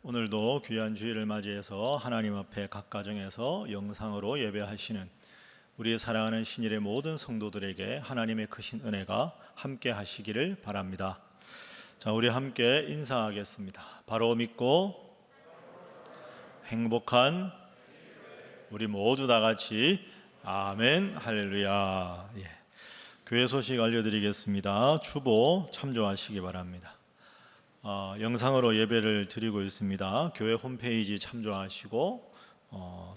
오늘도 귀한 주일을 맞이해서 하나님 앞에 각 가정에서 영상으로 예배하시는 우리의 사랑하는 신일의 모든 성도들에게 하나님의 크신 은혜가 함께 하시기를 바랍니다. 자, 우리 함께 인사하겠습니다. 바로 믿고 행복한 우리 모두 다 같이 아멘 할렐루야. 교회 소식 알려드리겠습니다. 주보 참조하시기 바랍니다. 영상으로 예배를 드리고 있습니다. 교회 홈페이지 참조하시고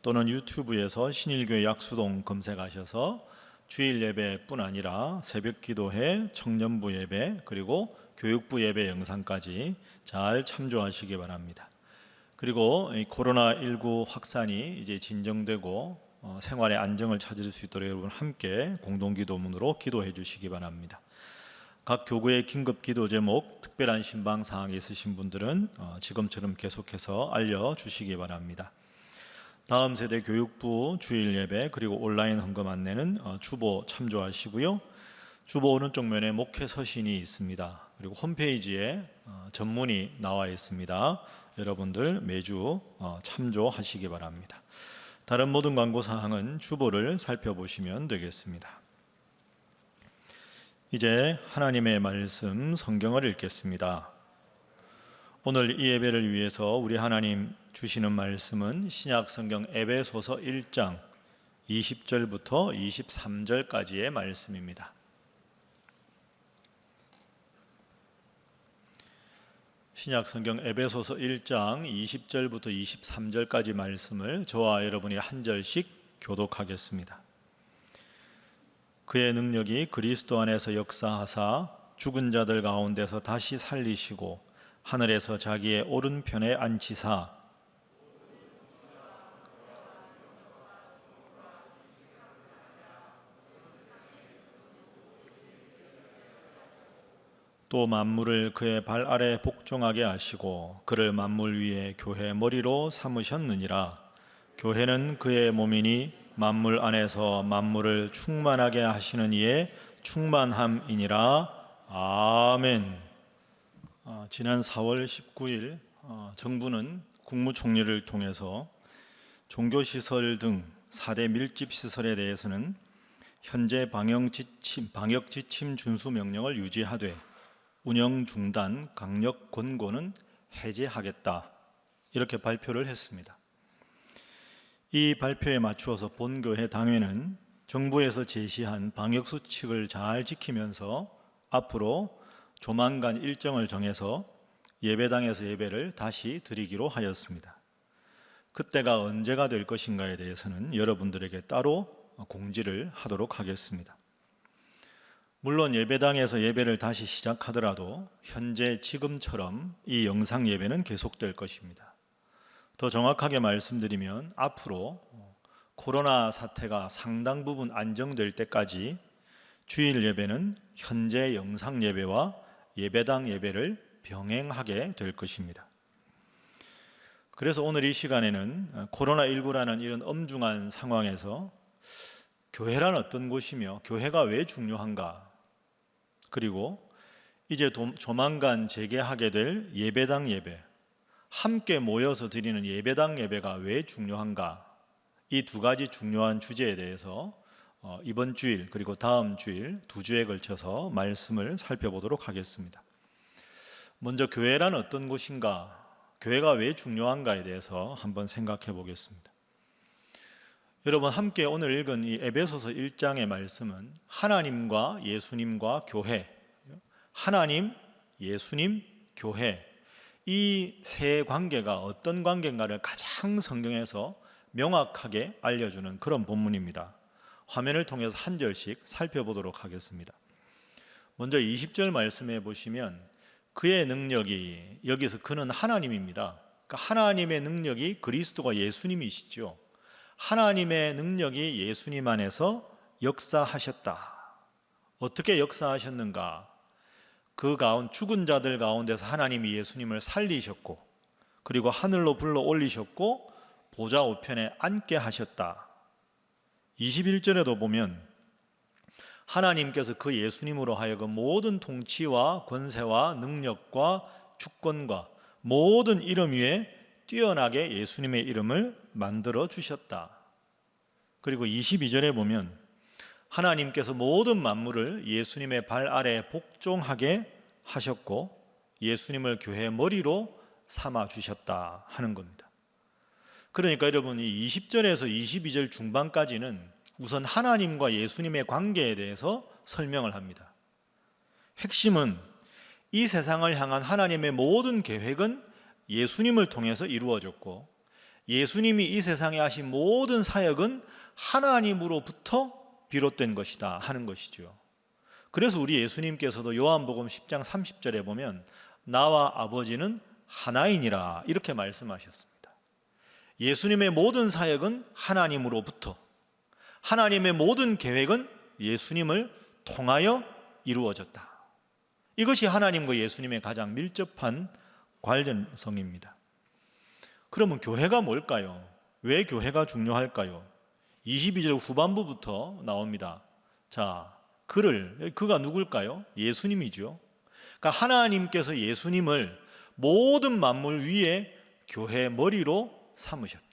또는 유튜브에서 신일교회 약수동 검색하셔서 주일 예배뿐 아니라 새벽 기도회, 청년부 예배, 그리고 교육부 예배 영상까지 잘 참조하시기 바랍니다. 그리고 코로나19 확산이 이제 진정되고 생활의 안정을 찾을 수 있도록 여러분 함께 공동기도문으로 기도해 주시기 바랍니다. 각 교구의 긴급 기도 제목, 특별한 신방 사항이 있으신 분들은 지금처럼 계속해서 알려주시기 바랍니다. 다음 세대 교육부 주일 예배 그리고 온라인 헌금 안내는 주보 참조하시고요. 주보 오른쪽 면에 목회 서신이 있습니다. 그리고 홈페이지에 전문이 나와 있습니다. 여러분들 매주 참조하시기 바랍니다. 다른 모든 광고 사항은 주보를 살펴보시면 되겠습니다. 이제 하나님의 말씀 성경을 읽겠습니다. 오늘 이 예배를 위해서 우리 하나님 주시는 말씀은 신약 성경 에베소서 1장 20절부터 23절까지의 말씀입니다. 신약 성경 에베소서 1장 20절부터 23절까지 말씀을 저와 여러분이 한 절씩 교독하겠습니다. 그의 능력이 그리스도 안에서 역사하사 죽은 자들 가운데서 다시 살리시고 하늘에서 자기의 오른편에 앉히사 또 만물을 그의 발 아래 복종하게 하시고 그를 만물 위에 교회 머리로 삼으셨느니라. 교회는 그의 몸이니 만물 안에서 만물을 충만하게 하시는 이의 충만함이니라. 아멘. 지난 4월 19일 정부는 국무총리를 통해서 종교시설 등 4대 밀집시설에 대해서는 현재 방역 지침 준수 명령을 유지하되 운영 중단 강력 권고는 해제하겠다, 이렇게 발표를 했습니다. 이 발표에 맞추어서 본교회 당회는 정부에서 제시한 방역수칙을 잘 지키면서 앞으로 조만간 일정을 정해서 예배당에서 예배를 다시 드리기로 하였습니다. 그때가 언제가 될 것인가에 대해서는 여러분들에게 따로 공지를 하도록 하겠습니다. 물론 예배당에서 예배를 다시 시작하더라도 현재 지금처럼 이 영상 예배는 계속될 것입니다. 더 정확하게 말씀드리면 앞으로 코로나 사태가 상당 부분 안정될 때까지 주일 예배는 현재 영상 예배와 예배당 예배를 병행하게 될 것입니다. 그래서 오늘 이 시간에는 코로나19라는 이런 엄중한 상황에서 교회란 어떤 곳이며 교회가 왜 중요한가, 그리고 이제 조만간 재개하게 될 예배당 예배, 함께 모여서 드리는 예배당 예배가 왜 중요한가, 이 두 가지 중요한 주제에 대해서 이번 주일 그리고 다음 주일 두 주에 걸쳐서 말씀을 살펴보도록 하겠습니다. 먼저 교회란 어떤 곳인가, 교회가 왜 중요한가에 대해서 한번 생각해 보겠습니다. 여러분 함께 오늘 읽은 이 에베소서 1장의 말씀은 하나님과 예수님과 교회, 하나님, 예수님, 교회, 이 세 관계가 어떤 관계인가를 가장 성경에서 명확하게 알려주는 그런 본문입니다. 화면을 통해서 한 절씩 살펴보도록 하겠습니다. 먼저 20절 말씀해 보시면 그의 능력이, 여기서 그는 하나님입니다. 그러니까 하나님의 능력이 그리스도가 예수님이시죠. 하나님의 능력이 예수님 안에서 역사하셨다. 어떻게 역사하셨는가? 그 가운데 죽은 자들 가운데서 하나님이 예수님을 살리셨고 그리고 하늘로 불러 올리셨고 보좌 우편에 앉게 하셨다. 21절에도 보면 하나님께서 그 예수님으로 하여금 모든 통치와 권세와 능력과 주권과 모든 이름 위에 뛰어나게 예수님의 이름을 만들어 주셨다. 그리고 22절에 보면 하나님께서 모든 만물을 예수님의 발 아래 복종하게 하셨고 예수님을 교회의 머리로 삼아 주셨다 하는 겁니다. 그러니까 여러분, 이 20절에서 22절 중반까지는 우선 하나님과 예수님의 관계에 대해서 설명을 합니다. 핵심은 이 세상을 향한 하나님의 모든 계획은 예수님을 통해서 이루어졌고 예수님이 이 세상에 하신 모든 사역은 하나님으로부터 비롯된 것이다 하는 것이죠. 그래서 우리 예수님께서도 요한복음 10장 30절에 보면 나와 아버지는 하나이니라 이렇게 말씀하셨습니다. 예수님의 모든 사역은 하나님으로부터, 하나님의 모든 계획은 예수님을 통하여 이루어졌다. 이것이 하나님과 예수님의 가장 밀접한 관련성입니다. 그러면 교회가 뭘까요? 왜 교회가 중요할까요? 22절 후반부부터 나옵니다. 자, 그가 누굴까요? 예수님이죠. 그러니까 하나님께서 예수님을 모든 만물 위에 교회의 머리로 삼으셨다.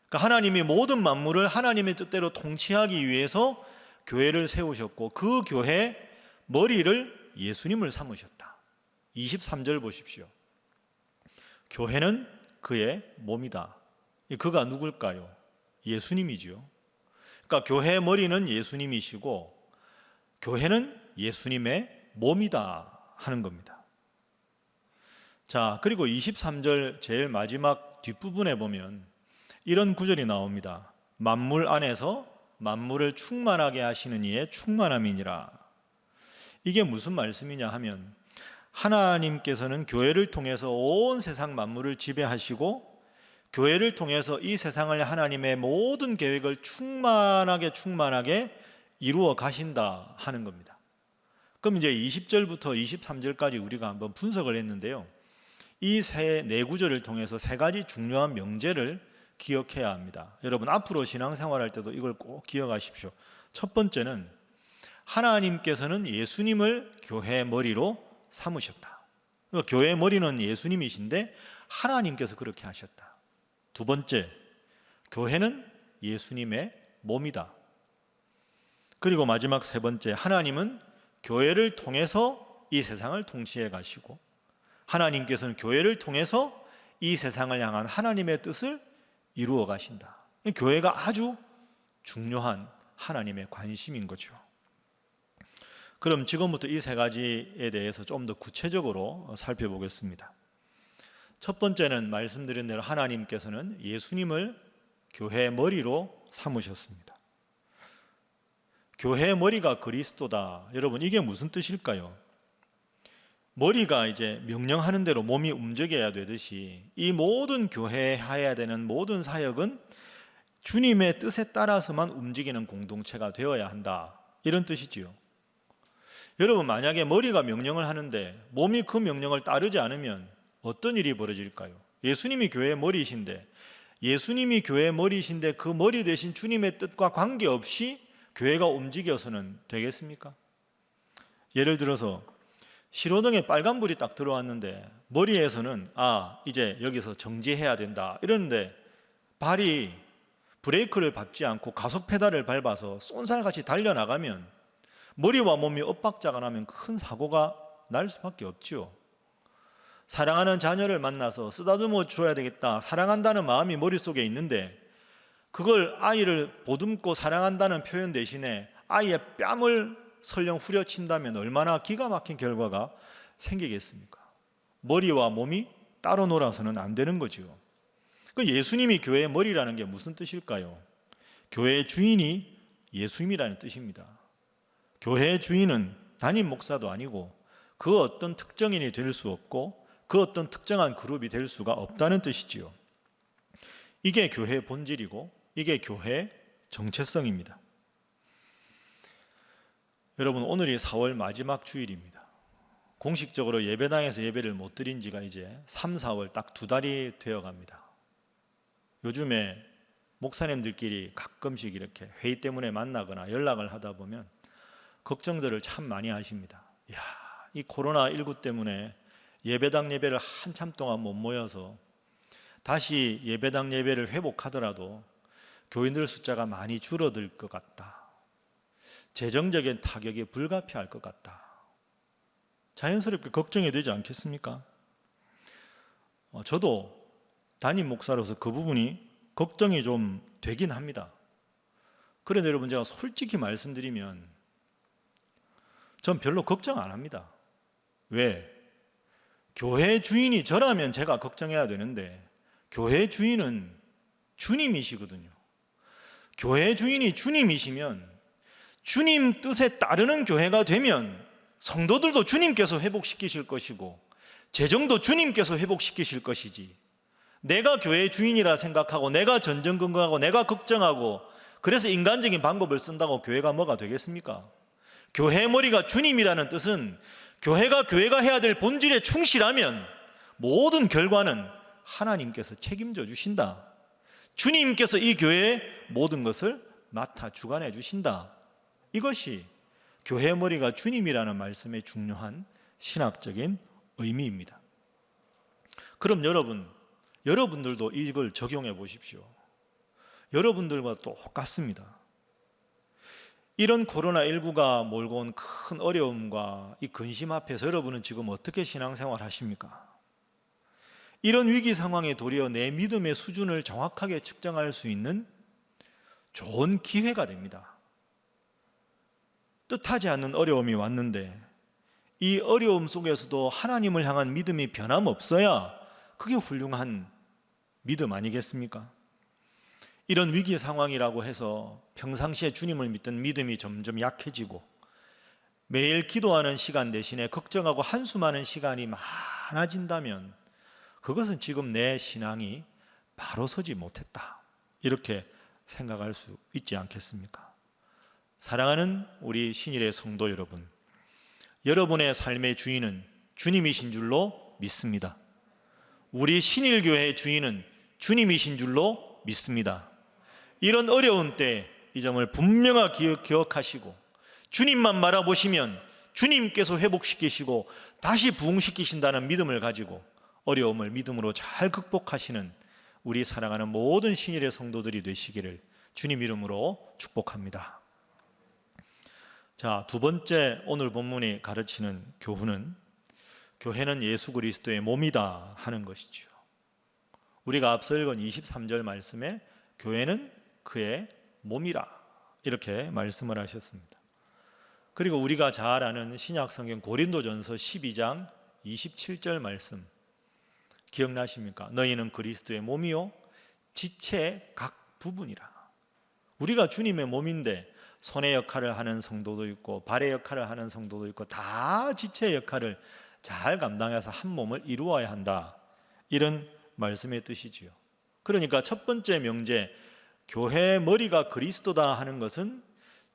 그러니까 하나님이 모든 만물을 하나님의 뜻대로 통치하기 위해서 교회를 세우셨고 그 교회의 머리를 예수님을 삼으셨다. 23절 보십시오. 교회는 그의 몸이다. 그가 누굴까요? 예수님이죠. 그러니까 교회의 머리는 예수님이시고 교회는 예수님의 몸이다 하는 겁니다. 자, 그리고 23절 제일 마지막 뒷부분에 보면 이런 구절이 나옵니다. 만물 안에서 만물을 충만하게 하시는 이의 충만함이니라. 이게 무슨 말씀이냐 하면 하나님께서는 교회를 통해서 온 세상 만물을 지배하시고 교회를 통해서 이 세상을 하나님의 모든 계획을 충만하게 이루어 가신다 하는 겁니다. 그럼 이제 20절부터 23절까지 우리가 한번 분석을 했는데요. 이 네 구절을 통해서 세 가지 중요한 명제를 기억해야 합니다. 여러분 앞으로 신앙생활할 때도 이걸 꼭 기억하십시오. 첫 번째는 하나님께서는 예수님을 교회의 머리로 삼으셨다. 그러니까 교회의 머리는 예수님이신데 하나님께서 그렇게 하셨다. 두 번째, 교회는 예수님의 몸이다. 그리고 마지막 세 번째, 하나님은 교회를 통해서 이 세상을 통치해 가시고 하나님께서는 교회를 통해서 이 세상을 향한 하나님의 뜻을 이루어 가신다. 교회가 아주 중요한 하나님의 관심인 거죠. 그럼 지금부터 이 세 가지에 대해서 좀 더 구체적으로 살펴보겠습니다. 첫 번째는 말씀드린 대로 하나님께서는 예수님을 교회의 머리로 삼으셨습니다. 교회의 머리가 그리스도다. 여러분 이게 무슨 뜻일까요? 머리가 이제 명령하는 대로 몸이 움직여야 되듯이 이 모든 교회에 해야 되는 모든 사역은 주님의 뜻에 따라서만 움직이는 공동체가 되어야 한다. 이런 뜻이지요. 여러분 만약에 머리가 명령을 하는데 몸이 그 명령을 따르지 않으면 어떤 일이 벌어질까요? 예수님이 교회의 머리이신데 그 머리 대신 주님의 뜻과 관계없이 교회가 움직여서는 되겠습니까? 예를 들어서 신호등에 빨간불이 딱 들어왔는데 머리에서는 이제 여기서 정지해야 된다 이러는데 발이 브레이크를 밟지 않고 가속 페달을 밟아서 쏜살같이 달려나가면 머리와 몸이 엇박자가 나면 큰 사고가 날 수밖에 없지요. 사랑하는 자녀를 만나서 쓰다듬어 줘야 되겠다, 사랑한다는 마음이 머릿속에 있는데 그걸 아이를 보듬고 사랑한다는 표현 대신에 아이의 뺨을 설령 후려친다면 얼마나 기가 막힌 결과가 생기겠습니까? 머리와 몸이 따로 놀아서는 안 되는 거죠. 그 예수님이 교회의 머리라는 게 무슨 뜻일까요? 교회의 주인이 예수님이라는 뜻입니다. 교회의 주인은 담임 목사도 아니고 그 어떤 특정인이 될 수 없고 그 어떤 특정한 그룹이 될 수가 없다는 뜻이지요. 이게 교회의 본질이고 이게 교회의 정체성입니다. 여러분 오늘이 4월 마지막 주일입니다. 공식적으로 예배당에서 예배를 못 드린 지가 이제 3, 4월 딱 2달이 되어 갑니다. 요즘에 목사님들끼리 가끔씩 이렇게 회의 때문에 만나거나 연락을 하다 보면 걱정들을 참 많이 하십니다. 이 코로나19 때문에 예배당 예배를 한참 동안 못 모여서 다시 예배당 예배를 회복하더라도 교인들 숫자가 많이 줄어들 것 같다. 재정적인 타격이 불가피할 것 같다. 자연스럽게 걱정이 되지 않겠습니까? 저도 담임 목사로서 그 부분이 걱정이 좀 되긴 합니다. 그런데 여러분, 제가 솔직히 말씀드리면 전 별로 걱정 안 합니다. 왜? 교회 주인이 저라면 제가 걱정해야 되는데 교회 주인은 주님이시거든요. 교회 주인이 주님이시면 주님 뜻에 따르는 교회가 되면 성도들도 주님께서 회복시키실 것이고 재정도 주님께서 회복시키실 것이지, 내가 교회 주인이라 생각하고 내가 전전긍긍하고 내가 걱정하고 그래서 인간적인 방법을 쓴다고 교회가 뭐가 되겠습니까? 교회의 머리가 주님이라는 뜻은 교회가 해야 될 본질에 충실하면 모든 결과는 하나님께서 책임져 주신다. 주님께서 이 교회의 모든 것을 맡아 주관해 주신다. 이것이 교회의 머리가 주님이라는 말씀의 중요한 신학적인 의미입니다. 그럼 여러분들도 이걸 적용해 보십시오. 여러분들과 똑같습니다. 이런 코로나19가 몰고 온 큰 어려움과 이 근심 앞에서 여러분은 지금 어떻게 신앙생활 하십니까? 이런 위기 상황에 도리어 내 믿음의 수준을 정확하게 측정할 수 있는 좋은 기회가 됩니다. 뜻하지 않는 어려움이 왔는데 이 어려움 속에서도 하나님을 향한 믿음이 변함없어야 그게 훌륭한 믿음 아니겠습니까? 이런 위기 상황이라고 해서 평상시에 주님을 믿던 믿음이 점점 약해지고 매일 기도하는 시간 대신에 걱정하고 한숨하는 시간이 많아진다면 그것은 지금 내 신앙이 바로 서지 못했다, 이렇게 생각할 수 있지 않겠습니까? 사랑하는 우리 신일의 성도 여러분, 여러분의 삶의 주인은 주님이신 줄로 믿습니다. 우리 신일교회의 주인은 주님이신 줄로 믿습니다. 이런 어려운 때 이 점을 분명하게 기억하시고 주님만 바라보시면 주님께서 회복시키시고 다시 부흥시키신다는 믿음을 가지고 어려움을 믿음으로 잘 극복하시는 우리 사랑하는 모든 신일의 성도들이 되시기를 주님 이름으로 축복합니다. 자, 두 번째 오늘 본문이 가르치는 교훈은 교회는 예수 그리스도의 몸이다 하는 것이죠. 우리가 앞서 읽은 23절 말씀에 교회는 그의 몸이라 이렇게 말씀을 하셨습니다. 그리고 우리가 잘 아는 신약성경 고린도전서 12장 27절 말씀 기억나십니까? 너희는 그리스도의 몸이요 지체의 각 부분이라. 우리가 주님의 몸인데 손의 역할을 하는 성도도 있고 발의 역할을 하는 성도도 있고 다 지체의 역할을 잘 감당해서 한 몸을 이루어야 한다, 이런 말씀의 뜻이지요. 그러니까 첫 번째 명제, 교회의 머리가 그리스도다 하는 것은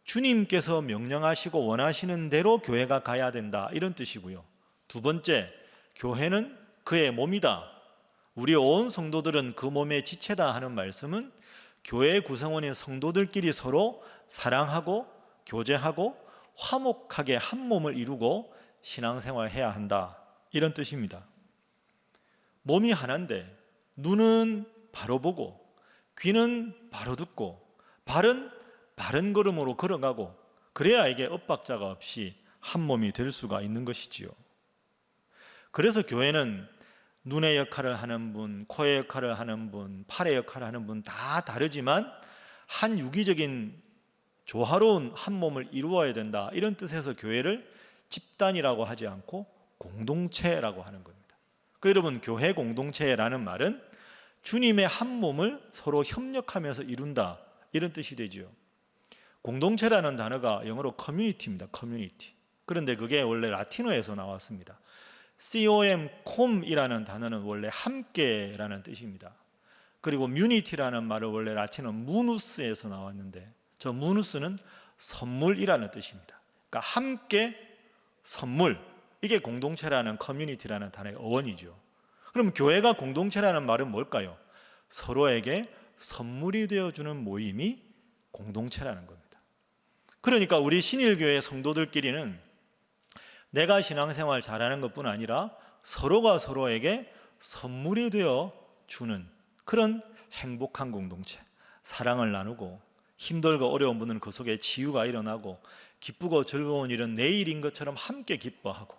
주님께서 명령하시고 원하시는 대로 교회가 가야 된다, 이런 뜻이고요. 두 번째, 교회는 그의 몸이다, 우리 온 성도들은 그 몸의 지체다 하는 말씀은 교회의 구성원인 성도들끼리 서로 사랑하고 교제하고 화목하게 한 몸을 이루고 신앙생활해야 한다, 이런 뜻입니다. 몸이 하나인데 눈은 바로 보고 귀는 바로 듣고 발은 바른 걸음으로 걸어가고 그래야 이게 엇박자가 없이 한 몸이 될 수가 있는 것이지요. 그래서 교회는 눈의 역할을 하는 분, 코의 역할을 하는 분, 팔의 역할을 하는 분 다 다르지만 한 유기적인 조화로운 한 몸을 이루어야 된다, 이런 뜻에서 교회를 집단이라고 하지 않고 공동체라고 하는 겁니다. 여러분, 교회 공동체라는 말은 주님의 한 몸을 서로 협력하면서 이룬다, 이런 뜻이 되지요. 공동체라는 단어가 영어로 커뮤니티입니다. 커뮤니티. 그런데 그게 원래 라틴어에서 나왔습니다. com이라는 단어는 원래 함께라는 뜻입니다. 그리고 뮤니티라는 말은 원래 라틴어 무누스에서 나왔는데 저 무누스는 선물이라는 뜻입니다. 그러니까 함께 선물, 이게 공동체라는 커뮤니티라는 단어의 어원이죠. 그럼 교회가 공동체라는 말은 뭘까요? 서로에게 선물이 되어주는 모임이 공동체라는 겁니다. 그러니까 우리 신일교회 성도들끼리는 내가 신앙생활 잘하는 것뿐 아니라 서로가 서로에게 선물이 되어 주는 그런 행복한 공동체, 사랑을 나누고 힘들고 어려운 분은 그 속에 치유가 일어나고 기쁘고 즐거운 일은 내일인 것처럼 함께 기뻐하고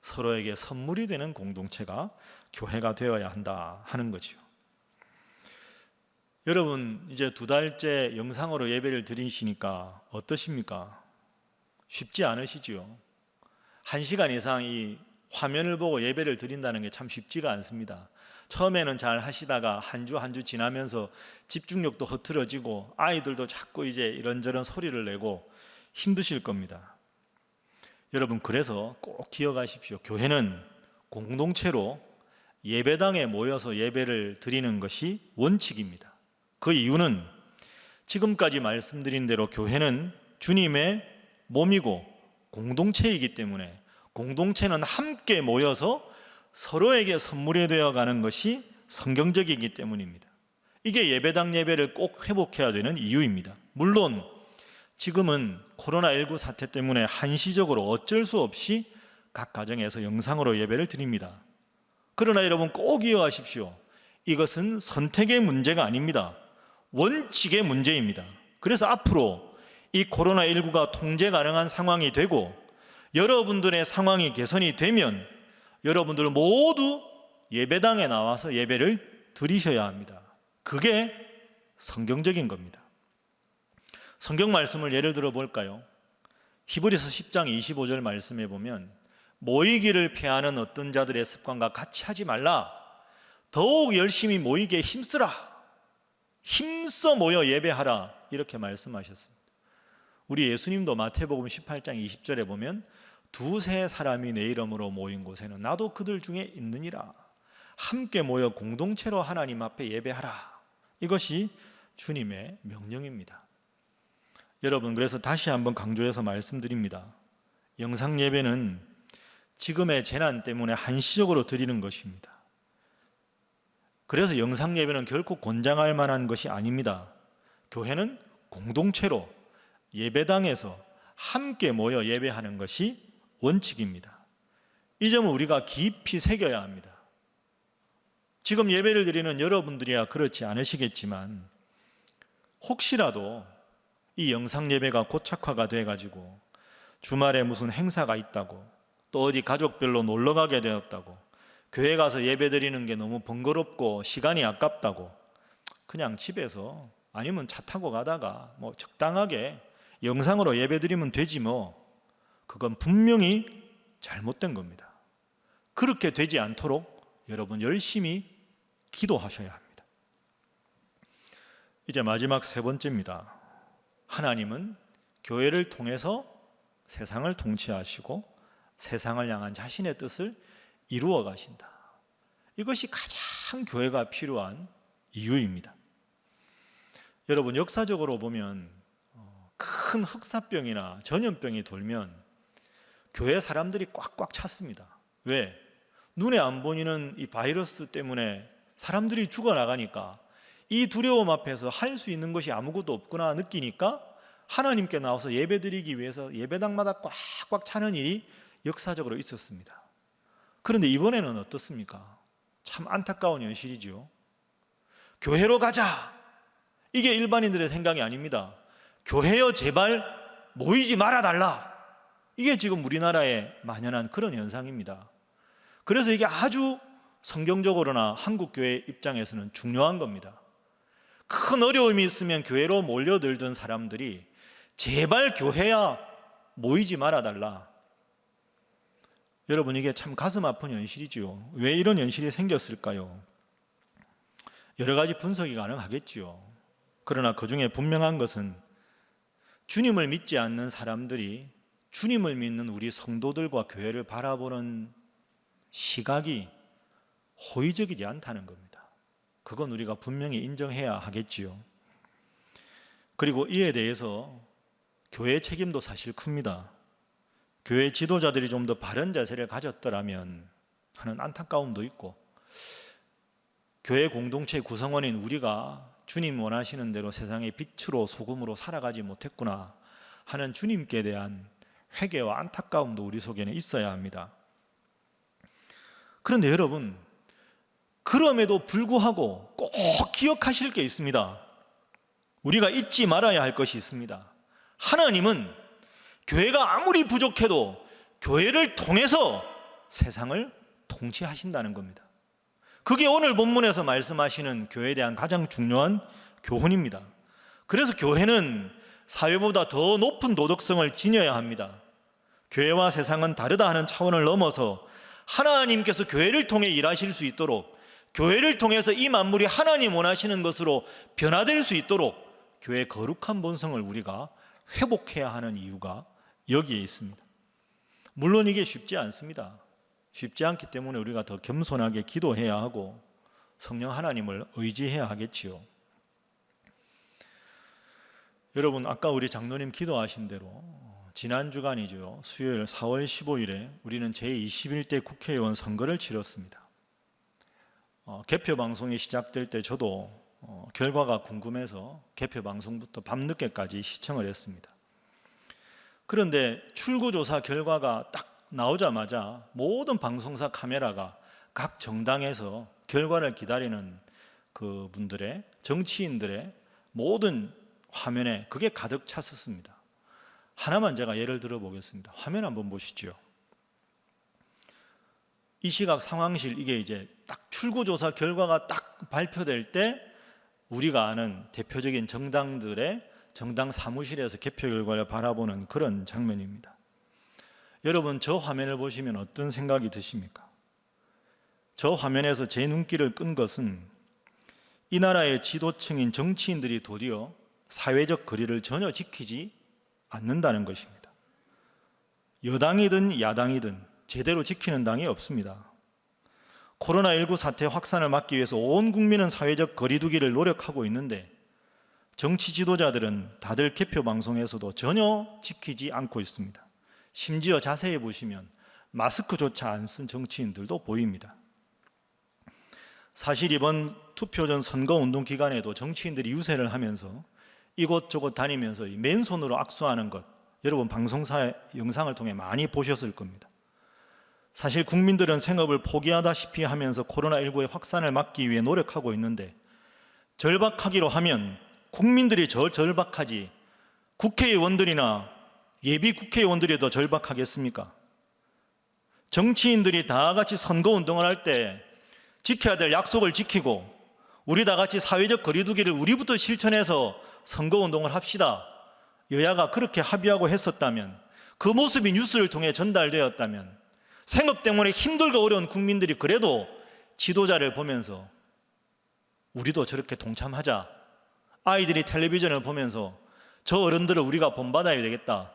서로에게 선물이 되는 공동체가 교회가 되어야 한다 하는 거죠. 여러분 이제 2달째 영상으로 예배를 드리시니까 어떠십니까? 쉽지 않으시죠? 1시간 이상 이 화면을 보고 예배를 드린다는 게 참 쉽지가 않습니다. 처음에는 잘 하시다가 한 주 한 주 지나면서 집중력도 흐트러지고 아이들도 자꾸 이제 이런저런 소리를 내고 힘드실 겁니다. 여러분 그래서 꼭 기억하십시오. 교회는 공동체로 예배당에 모여서 예배를 드리는 것이 원칙입니다. 그 이유는 지금까지 말씀드린 대로 교회는 주님의 몸이고 공동체이기 때문에 공동체는 함께 모여서 서로에게 선물이 되어가는 것이 성경적이기 때문입니다. 이게 예배당 예배를 꼭 회복해야 되는 이유입니다. 물론 지금은 코로나19 사태 때문에 한시적으로 어쩔 수 없이 각 가정에서 영상으로 예배를 드립니다. 그러나 여러분 꼭 기억하십시오. 이것은 선택의 문제가 아닙니다. 원칙의 문제입니다. 그래서 앞으로 이 코로나19가 통제 가능한 상황이 되고 여러분들의 상황이 개선이 되면 여러분들 모두 예배당에 나와서 예배를 드리셔야 합니다. 그게 성경적인 겁니다. 성경 말씀을 예를 들어 볼까요? 히브리서 10장 25절 말씀에 보면 모이기를 피하는 어떤 자들의 습관과 같이 하지 말라. 더욱 열심히 모이기에 힘쓰라. 힘써 모여 예배하라. 이렇게 말씀하셨습니다. 우리 예수님도 마태복음 18장 20절에 보면 두세 사람이 내 이름으로 모인 곳에는 나도 그들 중에 있느니라. 함께 모여 공동체로 하나님 앞에 예배하라. 이것이 주님의 명령입니다. 여러분 그래서 다시 한번 강조해서 말씀드립니다. 영상 예배는 지금의 재난 때문에 한시적으로 드리는 것입니다. 그래서 영상 예배는 결코 권장할 만한 것이 아닙니다. 교회는 공동체로 예배당에서 함께 모여 예배하는 것이 원칙입니다. 이 점을 우리가 깊이 새겨야 합니다. 지금 예배를 드리는 여러분들이야 그렇지 않으시겠지만 혹시라도 이 영상 예배가 고착화가 돼가지고 주말에 무슨 행사가 있다고 또 어디 가족별로 놀러 가게 되었다고 교회 가서 예배 드리는 게 너무 번거롭고 시간이 아깝다고 그냥 집에서 아니면 차 타고 가다가 뭐 적당하게 영상으로 예배 드리면 되지 뭐 그건 분명히 잘못된 겁니다. 그렇게 되지 않도록 여러분 열심히 기도하셔야 합니다. 이제 마지막 3번째입니다. 하나님은 교회를 통해서 세상을 통치하시고 세상을 향한 자신의 뜻을 이루어 가신다. 이것이 가장 교회가 필요한 이유입니다. 여러분 역사적으로 보면 큰 흑사병이나 전염병이 돌면 교회 사람들이 꽉꽉 찼습니다. 왜? 눈에 안 보이는 이 바이러스 때문에 사람들이 죽어나가니까 이 두려움 앞에서 할 수 있는 것이 아무것도 없구나 느끼니까 하나님께 나와서 예배드리기 위해서 예배당마다 꽉꽉 차는 일이 역사적으로 있었습니다. 그런데 이번에는 어떻습니까? 참 안타까운 현실이죠. 교회로 가자! 이게 일반인들의 생각이 아닙니다. 교회여 제발 모이지 말아달라! 이게 지금 우리나라에 만연한 그런 현상입니다. 그래서 이게 아주 성경적으로나 한국교회 입장에서는 중요한 겁니다. 큰 어려움이 있으면 교회로 몰려들던 사람들이 제발 교회야 모이지 말아달라. 여러분 이게 참 가슴 아픈 현실이지요. 왜 이런 현실이 생겼을까요? 여러 가지 분석이 가능하겠지요. 그러나 그 중에 분명한 것은 주님을 믿지 않는 사람들이 주님을 믿는 우리 성도들과 교회를 바라보는 시각이 호의적이지 않다는 겁니다. 그건 우리가 분명히 인정해야 하겠지요. 그리고 이에 대해서 교회의 책임도 사실 큽니다. 교회 지도자들이 좀 더 바른 자세를 가졌더라면 하는 안타까움도 있고 교회 공동체 구성원인 우리가 주님 원하시는 대로 세상의 빛으로 소금으로 살아가지 못했구나 하는 주님께 대한 회개와 안타까움도 우리 속에는 있어야 합니다. 그런데 여러분 그럼에도 불구하고 꼭 기억하실 게 있습니다. 우리가 잊지 말아야 할 것이 있습니다. 하나님은 교회가 아무리 부족해도 교회를 통해서 세상을 통치하신다는 겁니다. 그게 오늘 본문에서 말씀하시는 교회에 대한 가장 중요한 교훈입니다. 그래서 교회는 사회보다 더 높은 도덕성을 지녀야 합니다. 교회와 세상은 다르다 하는 차원을 넘어서 하나님께서 교회를 통해 일하실 수 있도록, 교회를 통해서 이 만물이 하나님 원하시는 것으로 변화될 수 있도록 교회의 거룩한 본성을 우리가 회복해야 하는 이유가 여기에 있습니다. 물론 이게 쉽지 않습니다. 쉽지 않기 때문에 우리가 더 겸손하게 기도해야 하고 성령 하나님을 의지해야 하겠지요. 여러분, 아까 우리 장로님 기도하신 대로 지난 주간이죠. 수요일 4월 15일에 우리는 제21대 국회의원 선거를 치렀습니다. 개표 방송이 시작될 때 저도 결과가 궁금해서 개표 방송부터 밤늦게까지 시청을 했습니다. 그런데 출구조사 결과가 딱 나오자마자 모든 방송사 카메라가 각 정당에서 결과를 기다리는 그 분들의, 정치인들의 모든 화면에 그게 가득 찼었습니다. 하나만 제가 예를 들어 보겠습니다. 화면 한번 보시죠. 이 시각 상황실, 이게 이제 딱 출구조사 결과가 딱 발표될 때 우리가 아는 대표적인 정당들의 정당 사무실에서 개표 결과를 바라보는 그런 장면입니다. 여러분, 저 화면을 보시면 어떤 생각이 드십니까? 저 화면에서 제 눈길을 끈 것은 이 나라의 지도층인 정치인들이 도리어 사회적 거리를 전혀 지키지 않는다는 것입니다. 여당이든 야당이든 제대로 지키는 당이 없습니다. 코로나19 사태 확산을 막기 위해서 온 국민은 사회적 거리 두기를 노력하고 있는데 정치 지도자들은 다들 개표 방송에서도 전혀 지키지 않고 있습니다. 심지어 자세히 보시면 마스크조차 안 쓴 정치인들도 보입니다. 사실 이번 투표 전 선거운동 기간에도 정치인들이 유세를 하면서 이곳저곳 다니면서 맨손으로 악수하는 것, 여러분 방송사 영상을 통해 많이 보셨을 겁니다. 사실 국민들은 생업을 포기하다시피 하면서 코로나19의 확산을 막기 위해 노력하고 있는데 절박하기로 하면 국민들이 절박하지 국회의원들이나 예비 국회의원들이 더 절박하겠습니까? 정치인들이 다 같이 선거운동을 할 때 지켜야 될 약속을 지키고 우리 다 같이 사회적 거리두기를 우리부터 실천해서 선거운동을 합시다. 여야가 그렇게 합의하고 했었다면, 그 모습이 뉴스를 통해 전달되었다면 생업 때문에 힘들고 어려운 국민들이 그래도 지도자를 보면서 우리도 저렇게 동참하자, 아이들이 텔레비전을 보면서 저 어른들을 우리가 본받아야 되겠다,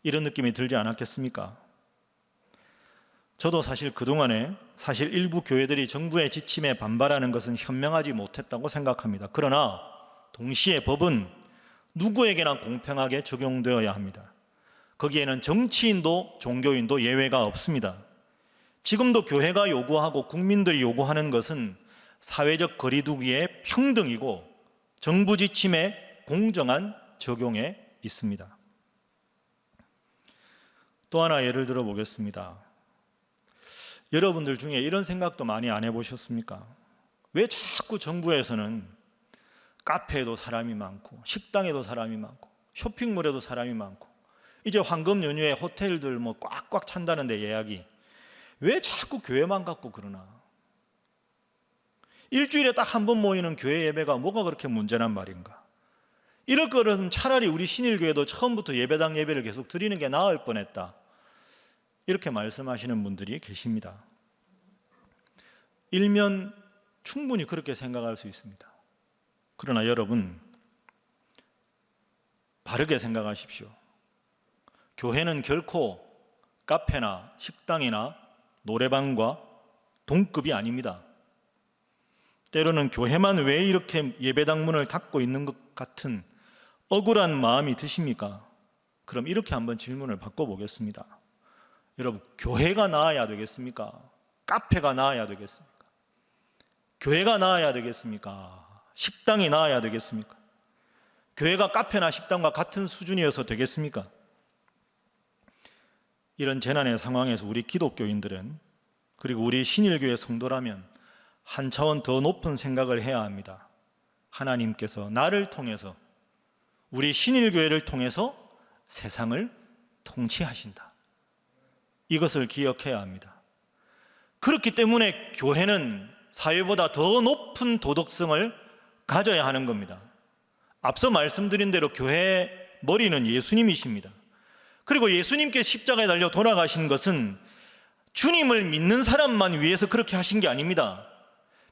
이런 느낌이 들지 않았겠습니까? 저도 사실 그동안에 일부 교회들이 정부의 지침에 반발하는 것은 현명하지 못했다고 생각합니다. 그러나 동시에 법은 누구에게나 공평하게 적용되어야 합니다. 거기에는 정치인도 종교인도 예외가 없습니다. 지금도 교회가 요구하고 국민들이 요구하는 것은 사회적 거리두기의 평등이고 정부 지침의 공정한 적용에 있습니다. 또 하나 예를 들어 보겠습니다. 여러분들 중에 이런 생각도 많이 안 해보셨습니까? 왜 자꾸 정부에서는 카페에도 사람이 많고 식당에도 사람이 많고 쇼핑몰에도 사람이 많고 이제 황금 연휴에 호텔들 뭐 꽉꽉 찬다는데 예약이, 왜 자꾸 교회만 갖고 그러나? 일주일에 딱 한 번 모이는 교회 예배가 뭐가 그렇게 문제란 말인가? 이럴 거라면 차라리 우리 신일교회도 처음부터 예배당 예배를 계속 드리는 게 나을 뻔했다, 이렇게 말씀하시는 분들이 계십니다. 일면 충분히 그렇게 생각할 수 있습니다. 그러나 여러분, 바르게 생각하십시오. 교회는 결코 카페나 식당이나 노래방과 동급이 아닙니다. 때로는 교회만 왜 이렇게 예배당 문을 닫고 있는 것 같은 억울한 마음이 드십니까? 그럼 이렇게 한번 질문을 바꿔보겠습니다. 여러분, 교회가 나아야 되겠습니까? 카페가 나아야 되겠습니까? 교회가 나아야 되겠습니까? 식당이 나아야 되겠습니까? 교회가 카페나 식당과 같은 수준이어서 되겠습니까? 이런 재난의 상황에서 우리 기독교인들은 그리고 우리 신일교회 성도라면 한 차원 더 높은 생각을 해야 합니다. 하나님께서 나를 통해서, 우리 신일교회를 통해서 세상을 통치하신다. 이것을 기억해야 합니다. 그렇기 때문에 교회는 사회보다 더 높은 도덕성을 가져야 하는 겁니다. 앞서 말씀드린 대로 교회의 머리는 예수님이십니다. 그리고 예수님께 십자가에 달려 돌아가신 것은 주님을 믿는 사람만 위해서 그렇게 하신 게 아닙니다.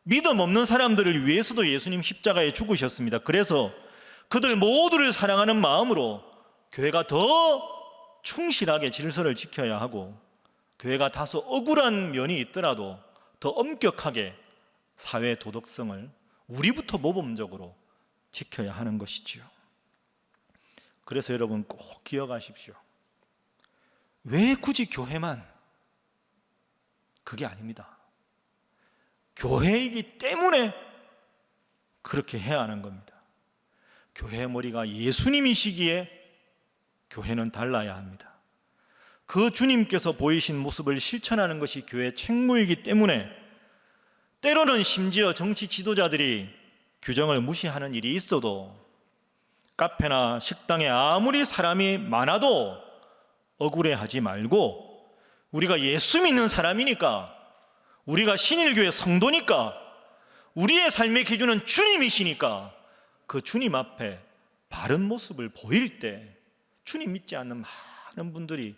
믿음 없는 사람들을 위해서도 예수님 십자가에 죽으셨습니다. 그래서 그들 모두를 사랑하는 마음으로 교회가 더 충실하게 질서를 지켜야 하고, 교회가 다소 억울한 면이 있더라도 더 엄격하게 사회 도덕성을 우리부터 모범적으로 지켜야 하는 것이지요. 그래서 여러분 꼭 기억하십시오. 왜 굳이 교회만? 그게 아닙니다. 교회이기 때문에 그렇게 해야 하는 겁니다. 교회의 머리가 예수님이시기에 교회는 달라야 합니다. 그 주님께서 보이신 모습을 실천하는 것이 교회의 책무이기 때문에 때로는 심지어 정치 지도자들이 규정을 무시하는 일이 있어도 카페나 식당에 아무리 사람이 많아도 억울해하지 말고, 우리가 예수 믿는 사람이니까, 우리가 신일교회 성도니까, 우리의 삶의 기준은 주님이시니까 그 주님 앞에 바른 모습을 보일 때 주님 믿지 않는 많은 분들이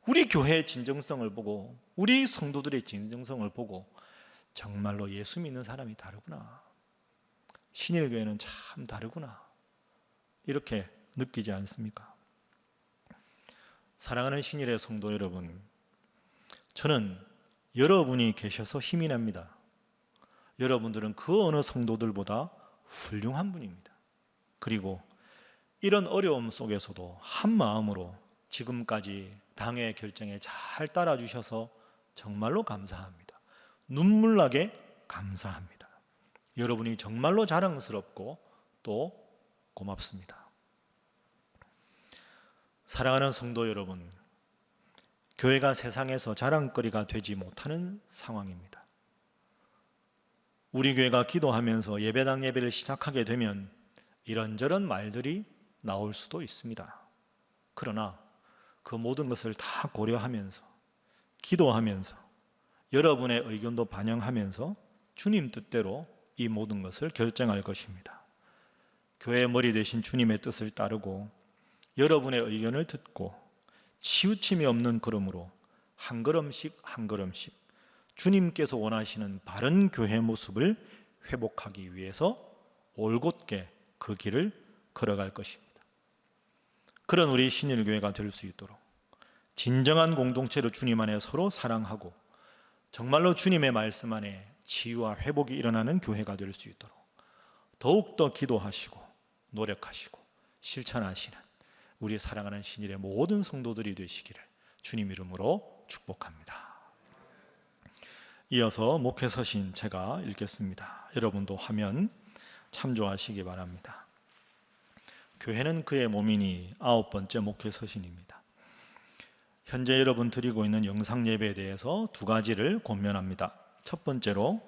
우리 교회의 진정성을 보고, 우리 성도들의 진정성을 보고 정말로 예수 믿는 사람이 다르구나, 신일교회는 참 다르구나, 이렇게 느끼지 않습니까? 사랑하는 신일의 성도 여러분, 저는 여러분이 계셔서 힘이 납니다. 여러분들은 그 어느 성도들보다 훌륭한 분입니다. 그리고 이런 어려움 속에서도 한 마음으로 지금까지 당의 결정에 잘 따라주셔서 정말로 감사합니다. 눈물나게 감사합니다. 여러분이 정말로 자랑스럽고 또 고맙습니다. 사랑하는 성도 여러분, 교회가 세상에서 자랑거리가 되지 못하는 상황입니다. 우리 교회가 기도하면서 예배당 예배를 시작하게 되면 이런저런 말들이 나올 수도 있습니다. 그러나 그 모든 것을 다 고려하면서, 기도하면서, 여러분의 의견도 반영하면서 주님 뜻대로 이 모든 것을 결정할 것입니다. 교회의 머리 대신 주님의 뜻을 따르고 여러분의 의견을 듣고 치우침이 없는 걸음으로 한 걸음씩 한 걸음씩 주님께서 원하시는 바른 교회 모습을 회복하기 위해서 올곧게 그 길을 걸어갈 것입니다. 그런 우리 신일교회가 될 수 있도록 진정한 공동체로 주님 안에 서로 사랑하고 정말로 주님의 말씀 안에 치유와 회복이 일어나는 교회가 될 수 있도록 더욱더 기도하시고 노력하시고 실천하시는 우리 사랑하는 신일의 모든 성도들이 되시기를 주님 이름으로 축복합니다. 이어서 목회서신 제가 읽겠습니다. 여러분도 화면 참조하시기 바랍니다. 교회는 그의 몸이니 9번째 목회서신입니다. 현재 여러분 드리고 있는 영상 예배에 대해서 두 가지를 권면합니다. 첫 번째로,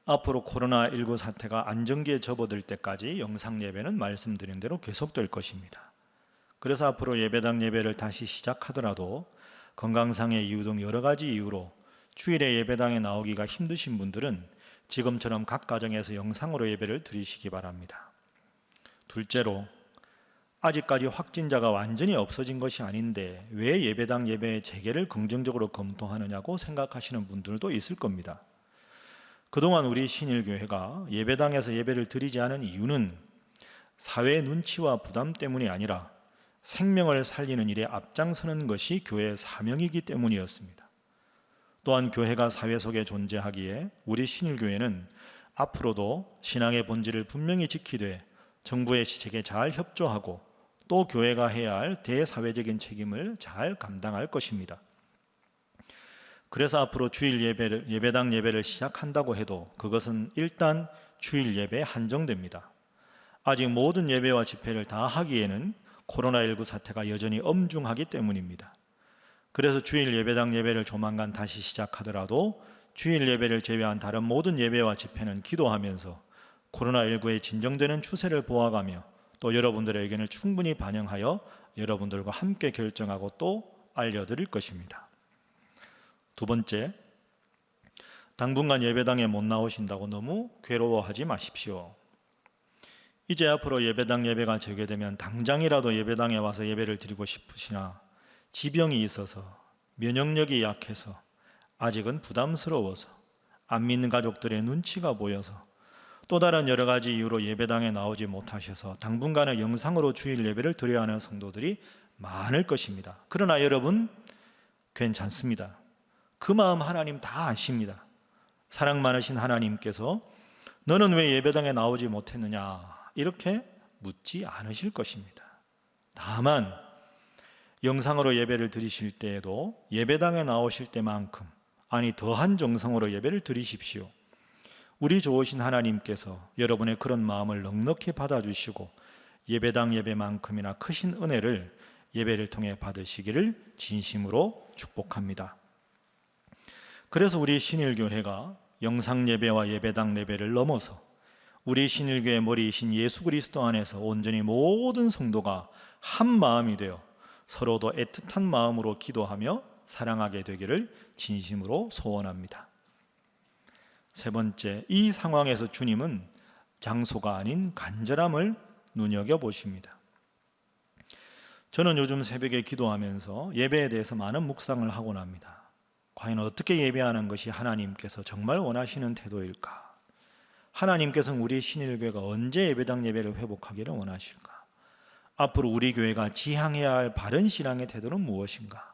앞으로 코로나19 사태가 안정기에 접어들 때까지 영상 예배는 말씀드린 대로 계속될 것입니다. 그래서 앞으로 예배당 예배를 다시 시작하더라도 건강상의 이유 등 여러 가지 이유로 주일에 예배당에 나오기가 힘드신 분들은 지금처럼 각 가정에서 영상으로 예배를 드리시기 바랍니다. 둘째로, 아직까지 확진자가 완전히 없어진 것이 아닌데 왜 예배당 예배의 재개를 긍정적으로 검토하느냐고 생각하시는 분들도 있을 겁니다. 그동안 우리 신일교회가 예배당에서 예배를 드리지 않은 이유는 사회의 눈치와 부담 때문이 아니라 생명을 살리는 일에 앞장서는 것이 교회의 사명이기 때문이었습니다. 또한 교회가 사회 속에 존재하기에 우리 신일교회는 앞으로도 신앙의 본질을 분명히 지키되 정부의 지책에 잘 협조하고 또 교회가 해야 할 대사회적인 책임을 잘 감당할 것입니다. 그래서 앞으로 주일 예배당 예배를 시작한다고 해도 그것은 일단 주일 예배에 한정됩니다. 아직 모든 예배와 집회를 다 하기에는 코로나19 사태가 여전히 엄중하기 때문입니다. 그래서 주일 예배당 예배를 조만간 다시 시작하더라도 주일 예배를 제외한 다른 모든 예배와 집회는 기도하면서 코로나19의 진정되는 추세를 보아가며 또 여러분들의 의견을 충분히 반영하여 여러분들과 함께 결정하고 또 알려드릴 것입니다. 두 번째, 당분간 예배당에 못 나오신다고 너무 괴로워하지 마십시오. 이제 앞으로 예배당 예배가 재개되면 당장이라도 예배당에 와서 예배를 드리고 싶으시나 지병이 있어서 면역력이 약해서 아직은 부담스러워서 안 믿는 가족들의 눈치가 보여서 또 다른 여러 가지 이유로 예배당에 나오지 못하셔서 당분간은 영상으로 주일 예배를 드려야 하는 성도들이 많을 것입니다. 그러나 여러분 괜찮습니다. 그 마음 하나님 다 아십니다. 사랑 많으신 하나님께서 너는 왜 예배당에 나오지 못했느냐 이렇게 묻지 않으실 것입니다. 다만 영상으로 예배를 드리실 때에도 예배당에 나오실 때만큼 아니 더한 정성으로 예배를 드리십시오. 우리 좋으신 하나님께서 여러분의 그런 마음을 넉넉히 받아주시고 예배당 예배만큼이나 크신 은혜를 예배를 통해 받으시기를 진심으로 축복합니다. 그래서 우리 신일교회가 영상 예배와 예배당 예배를 넘어서 우리 신일교회 머리이신 예수 그리스도 안에서 온전히 모든 성도가 한 마음이 되어 서로도 애틋한 마음으로 기도하며 사랑하게 되기를 진심으로 소원합니다. 세 번째, 이 상황에서 주님은 장소가 아닌 간절함을 눈여겨보십니다. 저는 요즘 새벽에 기도하면서 예배에 대해서 많은 묵상을 하곤 합니다. 과연 어떻게 예배하는 것이 하나님께서 정말 원하시는 태도일까? 하나님께서는 우리 신일교회가 언제 예배당 예배를 회복하기를 원하실까? 앞으로 우리 교회가 지향해야 할 바른 신앙의 태도는 무엇인가?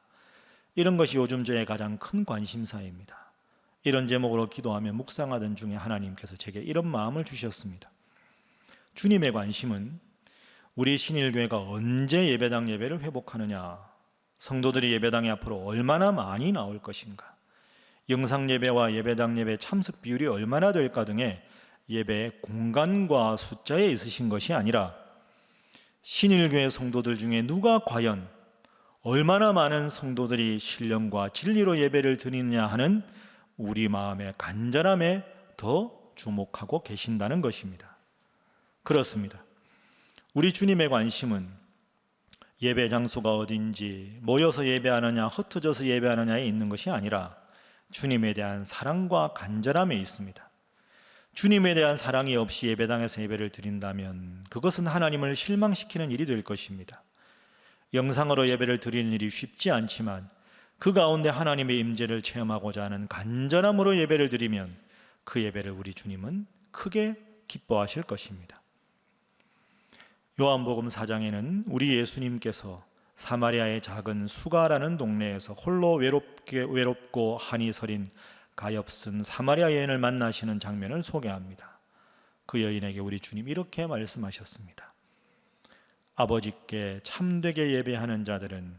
이런 것이 요즘 저의 가장 큰 관심사입니다. 이런 제목으로 기도하며 묵상하던 중에 하나님께서 제게 이런 마음을 주셨습니다. 주님의 관심은 우리 신일교회가 언제 예배당 예배를 회복하느냐, 성도들이 예배당에 앞으로 얼마나 많이 나올 것인가, 영상 예배와 예배당 예배 참석 비율이 얼마나 될까 등의 예배의 공간과 숫자에 있으신 것이 아니라 신일교회 성도들 중에 누가 과연 얼마나 많은 성도들이 신령과 진리로 예배를 드리느냐 하는 우리 마음의 간절함에 더 주목하고 계신다는 것입니다. 그렇습니다. 우리 주님의 관심은 예배 장소가 어딘지, 모여서 예배하느냐 흩어져서 예배하느냐에 있는 것이 아니라 주님에 대한 사랑과 간절함에 있습니다. 주님에 대한 사랑이 없이 예배당에서 예배를 드린다면 그것은 하나님을 실망시키는 일이 될 것입니다. 영상으로 예배를 드리는 일이 쉽지 않지만 그 가운데 하나님의 임재를 체험하고자 하는 간절함으로 예배를 드리면 그 예배를 우리 주님은 크게 기뻐하실 것입니다. 요한복음 4장에는 우리 예수님께서 사마리아의 작은 수가라는 동네에서 홀로 외롭고 한이 서린 가엾은 사마리아 여인을 만나시는 장면을 소개합니다. 그 여인에게 우리 주님 이렇게 말씀하셨습니다. 아버지께 참되게 예배하는 자들은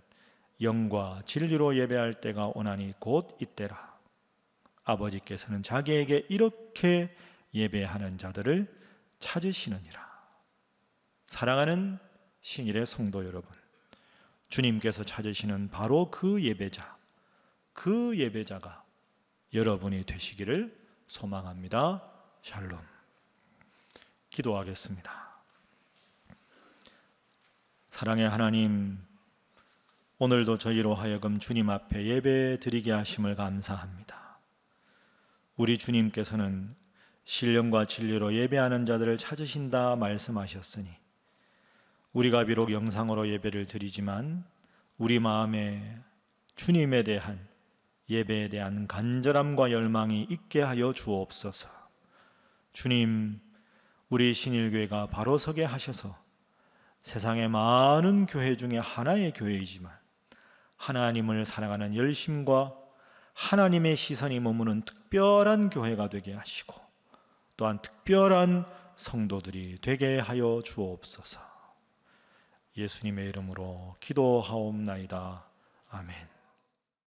영과 진리로 예배할 때가 오나니 곧 이때라. 아버지께서는 자기에게 이렇게 예배하는 자들을 찾으시느니라. 사랑하는 신일의 성도 여러분, 주님께서 찾으시는 바로 그 예배자가 여러분이 되시기를 소망합니다. 샬롬. 기도하겠습니다. 사랑의 하나님, 오늘도 저희로 하여금 주님 앞에 예배 드리게 하심을 감사합니다. 우리 주님께서는 신령과 진리로 예배하는 자들을 찾으신다 말씀하셨으니 우리가 비록 영상으로 예배를 드리지만 우리 마음에 주님에 대한 예배에 대한 간절함과 열망이 있게 하여 주옵소서. 주님, 우리 신일교회가 바로 서게 하셔서 세상의 많은 교회 중에 하나의 교회이지만 하나님을 사랑하는 열심과 하나님의 시선이 머무는 특별한 교회가 되게 하시고 또한 특별한 성도들이 되게 하여 주옵소서. 예수님의 이름으로 기도하옵나이다. 아멘.